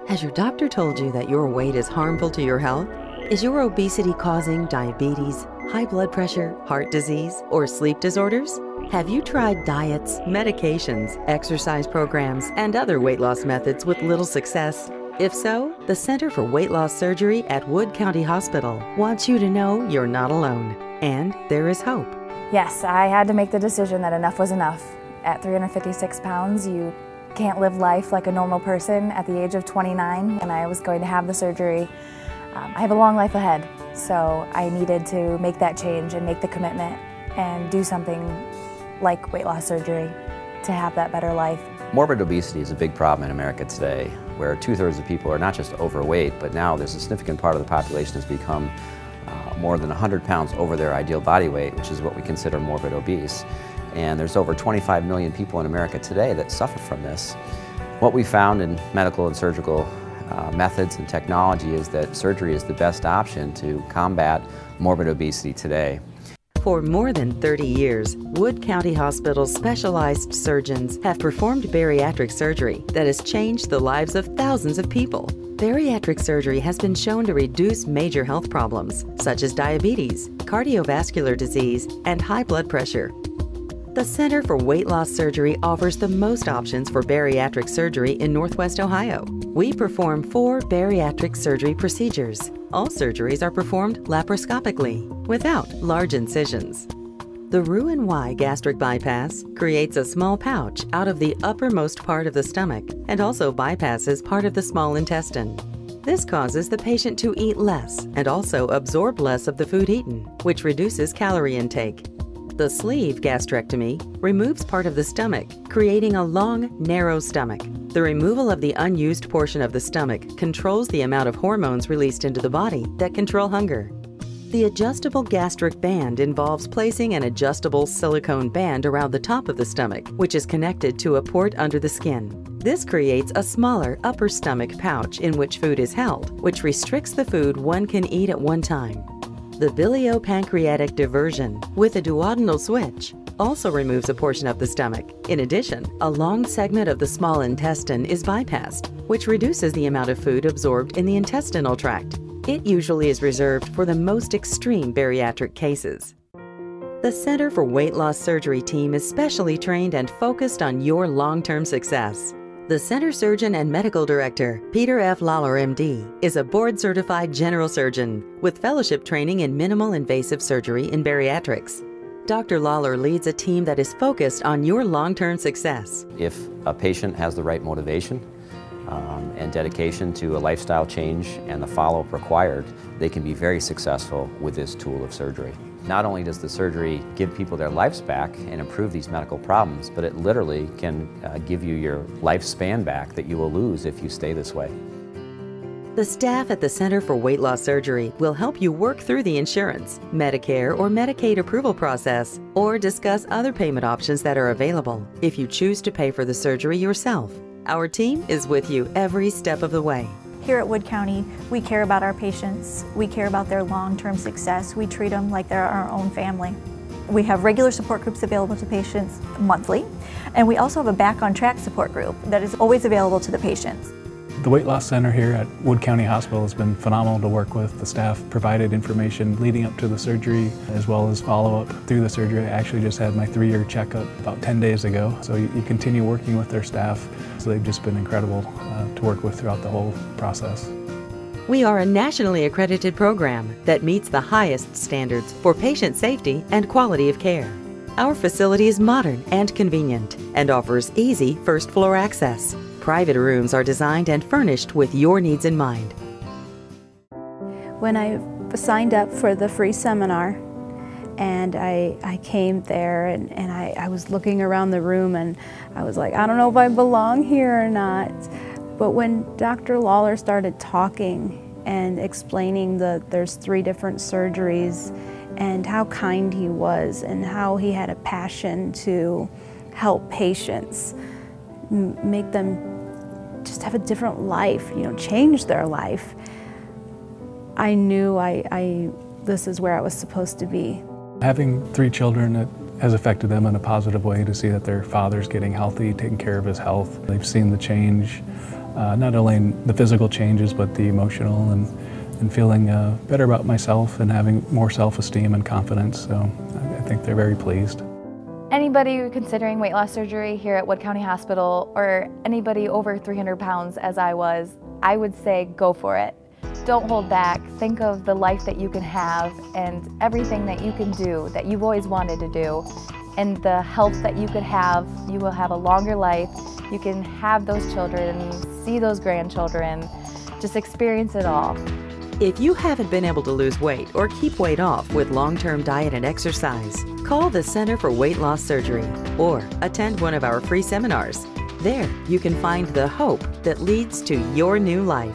Has your doctor told you that your weight is harmful to your health? Is your obesity causing diabetes, high blood pressure, heart disease, or sleep disorders? Have you tried diets, medications, exercise programs, and other weight loss methods with little success? If so, the Center for Weight Loss Surgery at Wood County Hospital wants you to know you're not alone, and there is hope. Yes, I had to make the decision that enough was enough. At 356 pounds, you can't live life like a normal person at the age of 29, and I was going to have the surgery. I have a long life ahead, so I needed to make that change and make the commitment and do something like weight loss surgery to have that better life. Morbid obesity is a big problem in America today, where 2/3 of people are not just overweight, but now there's a significant part of the population that's become more than 100 pounds over their ideal body weight, which is what we consider morbid obese. And there's over 25 million people in America today that suffer from this. What we found in medical and surgical methods and technology is that surgery is the best option to combat morbid obesity today. For more than 30 years, Wood County Hospital's specialized surgeons have performed bariatric surgery that has changed the lives of thousands of people. Bariatric surgery has been shown to reduce major health problems, such as diabetes, cardiovascular disease, and high blood pressure. The Center for Weight Loss Surgery offers the most options for bariatric surgery in Northwest Ohio. We perform 4 bariatric surgery procedures. All surgeries are performed laparoscopically, without large incisions. The Roux-en-Y gastric bypass creates a small pouch out of the uppermost part of the stomach and also bypasses part of the small intestine. This causes the patient to eat less and also absorb less of the food eaten, which reduces calorie intake. The sleeve gastrectomy removes part of the stomach, creating a long, narrow stomach. The removal of the unused portion of the stomach controls the amount of hormones released into the body that control hunger. The adjustable gastric band involves placing an adjustable silicone band around the top of the stomach, which is connected to a port under the skin. This creates a smaller upper stomach pouch in which food is held, which restricts the food one can eat at one time. The biliopancreatic diversion with a duodenal switch also removes a portion of the stomach. In addition, a long segment of the small intestine is bypassed, which reduces the amount of food absorbed in the intestinal tract. It usually is reserved for the most extreme bariatric cases. The Center for Weight Loss Surgery team is specially trained and focused on your long-term success. The Center Surgeon and Medical Director, Peter F. Lawler, MD, is a board-certified general surgeon with fellowship training in minimal invasive surgery in bariatrics. Dr. Lawler leads a team that is focused on your long-term success. If a patient has the right motivation and dedication to a lifestyle change and the follow-up required, they can be very successful with this tool of surgery. Not only does the surgery give people their lives back and improve these medical problems, but it literally can give you your lifespan back that you will lose if you stay this way. The staff at the Center for Weight Loss Surgery will help you work through the insurance, Medicare, or Medicaid approval process, or discuss other payment options that are available if you choose to pay for the surgery yourself. Our team is with you every step of the way. Here at Wood County, we care about our patients. We care about their long-term success. We treat them like they're our own family. We have regular support groups available to patients monthly, and we also have a Back on Track support group that is always available to the patients. The Weight Loss Center here at Wood County Hospital has been phenomenal to work with. The staff provided information leading up to the surgery as well as follow-up through the surgery. I actually just had my 3-year checkup about 10 days ago. So you continue working with their staff. So they've just been incredible to work with throughout the whole process. We are a nationally accredited program that meets the highest standards for patient safety and quality of care. Our facility is modern and convenient and offers easy first-floor access. Private rooms are designed and furnished with your needs in mind. When I signed up for the free seminar and I came there and I was looking around the room and I was like, I don't know if I belong here or not. But when Dr. Lawler started talking and explaining that there's 3 different surgeries and how kind he was and how he had a passion to help patients, make them just have a different life, change their life, I knew this is where I was supposed to be. Having 3 children at has affected them in a positive way to see that their father's getting healthy, taking care of his health. They've seen the change, not only in the physical changes, but the emotional and feeling better about myself and having more self-esteem and confidence. So I think they're very pleased. Anybody considering weight loss surgery here at Wood County Hospital, or anybody over 300 pounds as I was, I would say go for it. Don't hold back. Think of the life that you can have and everything that you can do that you've always wanted to do, and the health that you could have. You will have a longer life. You can have those children, see those grandchildren, just experience it all. If you haven't been able to lose weight or keep weight off with long-term diet and exercise, call the Center for Weight Loss Surgery or attend one of our free seminars. There, you can find the hope that leads to your new life.